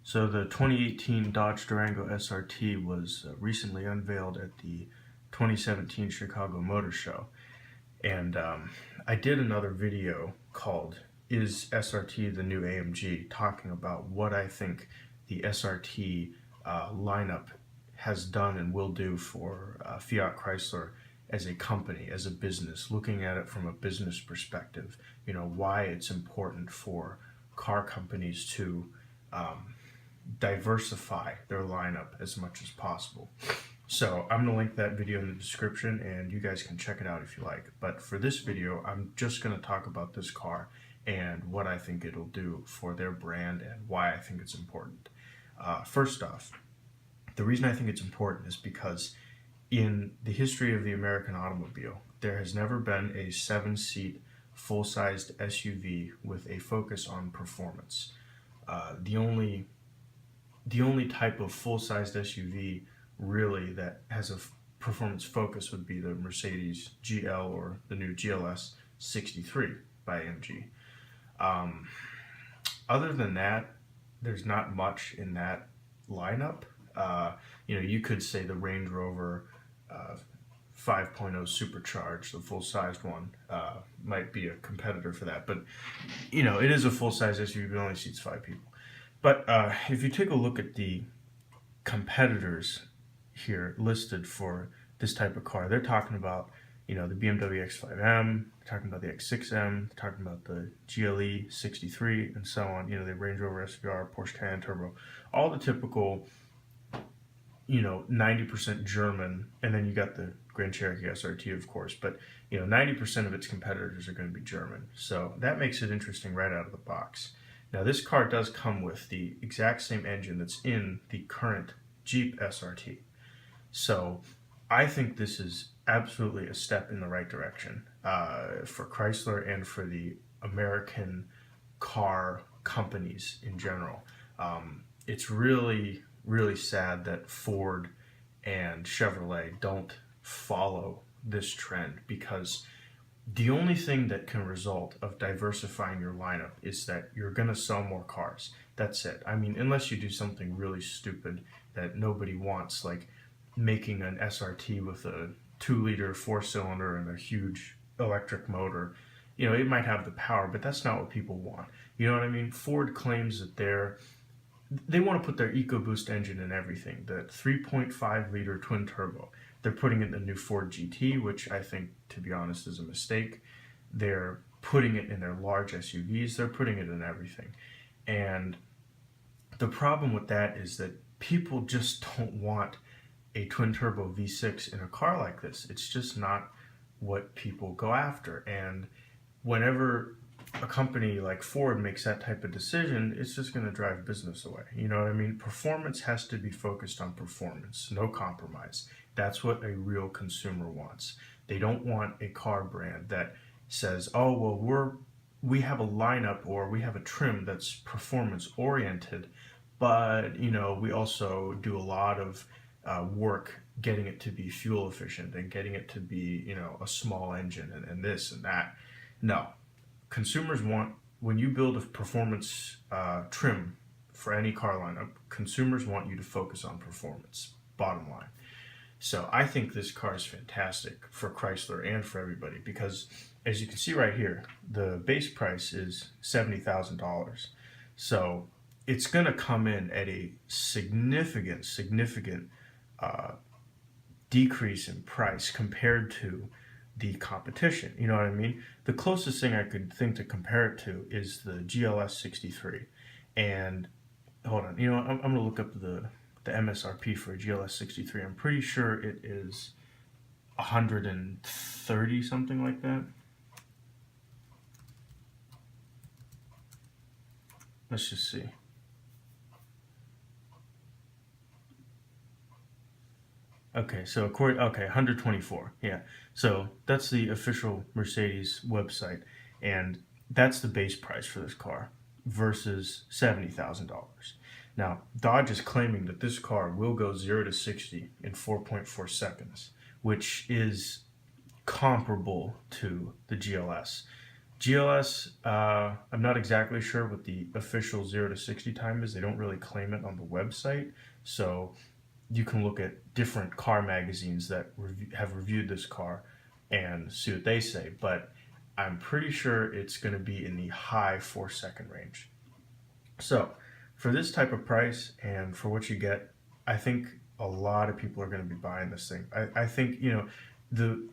So the 2018 Dodge Durango SRT was recently unveiled at the 2017 Chicago Motor Show. And I did another video called "Is SRT the New AMG?" talking about what I think the SRT lineup has done and will do for Fiat Chrysler as a company, as a business, looking at it from a business perspective. You know, why it's important for car companies to diversify their lineup as much as possible. So I'm going to link that video in the description and you guys can check it out if you like. But for this video, I'm just going to talk about this car and what I think it'll do for their brand and why I think it's important. First off, the reason I think it's important is because in the history of the American automobile, there has never been a 7-seat full-sized SUV with a focus on performance. The only type of full-sized SUV really that has a performance focus would be the Mercedes GL or the new GLS 63 by AMG. Other than that, there's not much in that lineup. You know, you could say the Range Rover 5.0 Supercharged, the full-sized one, might be a competitor for that. But, you know, it is a full-size SUV, but only seats 5 people. But if you take a look at the competitors here listed for this type of car, they're talking about, you know, the BMW X5M, they're talking about the X6M, they're talking about the GLE 63 and so on, you know, the Range Rover SVR, Porsche Cayenne Turbo, all the typical, you know, 90% German, and then you got the Grand Cherokee SRT, of course, but, you know, 90% of its competitors are going to be German. So that makes it interesting right out of the box. Now, this car does come with the exact same engine that's in the current Jeep SRT. So I think this is absolutely a step in the right direction for Chrysler and for the American car companies in general. It's really, really sad that Ford and Chevrolet don't follow this trend, because the only thing that can result of diversifying your lineup is that you're going to sell more cars. That's it. I mean, unless you do something really stupid that nobody wants, like making an SRT with a 2-liter 4-cylinder and a huge electric motor. You know, it might have the power, but that's not what people want. You know what I mean? Ford claims that they want to put their EcoBoost engine in everything. The 3.5-liter twin turbo. They're putting it in the new Ford GT, which I think, to be honest, is a mistake. They're putting it in their large SUVs. They're putting it in everything. And the problem with that is that people just don't want a twin turbo V6 in a car like this. It's just not what people go after. And whenever a company like Ford makes that type of decision, it's just going to drive business away. You know what I mean? Performance has to be focused on performance, no compromise. That's what a real consumer wants. They don't want a car brand that says, oh, well, we have a lineup or we have a trim that's performance oriented, but, you know, we also do a lot of work getting it to be fuel efficient and getting it to be, you know, a small engine and this and that. No. Consumers want, when you build a performance trim for any car lineup, consumers want you to focus on performance, bottom line. So I think this car is fantastic for Chrysler and for everybody, because as you can see right here, the base price is $70,000. So it's going to come in at a significant decrease in price compared to the competition. You know what I mean? The closest thing I could think to compare it to is the GLS 63. And hold on, you know, I'm going to look up the MSRP for a GLS 63. I'm pretty sure it is 130, something like that. Let's just see. Okay, so 124. Yeah. So that's the official Mercedes website, and that's the base price for this car versus $70,000. Now, Dodge is claiming that this car will go 0 to 60 in 4.4 seconds, which is comparable to the GLS. GLS, I'm not exactly sure what the official 0 to 60 time is. They don't really claim it on the website. So you can look at different car magazines that have reviewed this car and see what they say. But I'm pretty sure it's going to be in the high 4-second range. So for this type of price and for what you get, I think a lot of people are going to be buying this thing. I think, the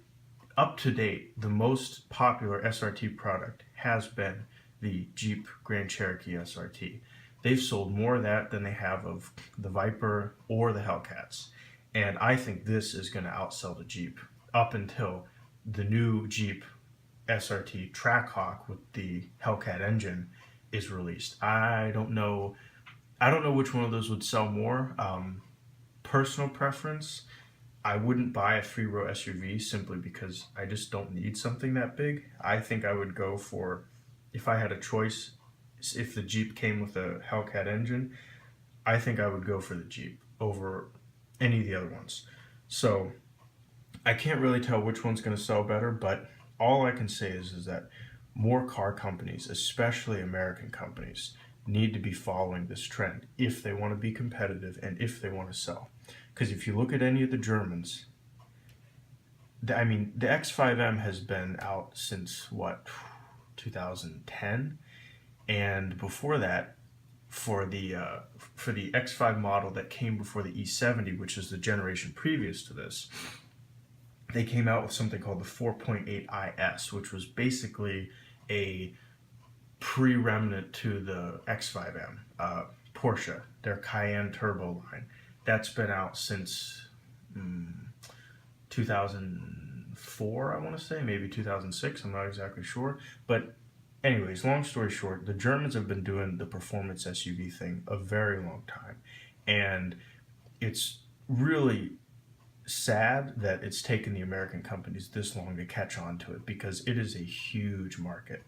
up to date, the most popular SRT product has been the Jeep Grand Cherokee SRT. They've sold more of that than they have of the Viper or the Hellcats. And I think this is going to outsell the Jeep up until the new Jeep SRT Trackhawk with the Hellcat engine is released. I don't know. I don't know which one of those would sell more. Personal preference, I wouldn't buy a three-row SUV simply because I just don't need something that big. I think I would go for, if I had a choice, if the Jeep came with a Hellcat engine, I think I would go for the Jeep over any of the other ones. So I can't really tell which one's going to sell better, but all I can say is that more car companies, especially American companies, need to be following this trend if they want to be competitive and if they want to sell. Because if you look at any of the Germans, the X5M has been out since what, 2010, and before that, for the X5 model that came before the E70, which is the generation previous to this, they came out with something called the 4.8 IS, which was basically a pre-remnant to the X5M. Porsche, their Cayenne turbo line, that's been out since 2004, I want to say, maybe 2006, I'm not exactly sure. But anyways, long story short, the Germans have been doing the performance SUV thing a very long time. And it's really sad that it's taken the American companies this long to catch on to it, because it is a huge market.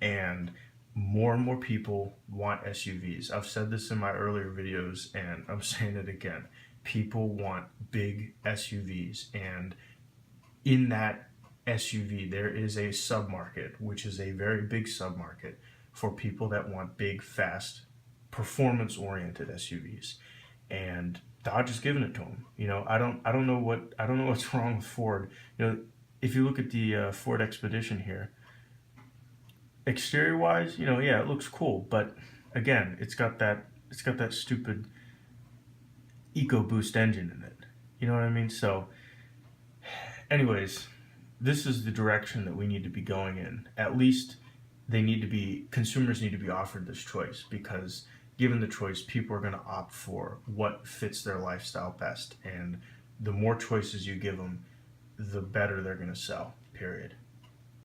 And more people want SUVs. I've said this in my earlier videos and I'm saying it again. People want big SUVs, and in that SUV there is a submarket, which is a very big submarket for people that want big, fast, performance-oriented SUVs. And Dodge is giving it to them. I don't know what's wrong with Ford. If you look at the Ford Expedition here, exterior wise, yeah, it looks cool, but again, it's got that stupid EcoBoost engine in it. You know what I mean? So anyways, this is the direction that we need to be going in. At least consumers need to be offered this choice, because given the choice, people are going to opt for what fits their lifestyle best, and the more choices you give them, the better they're going to sell, period.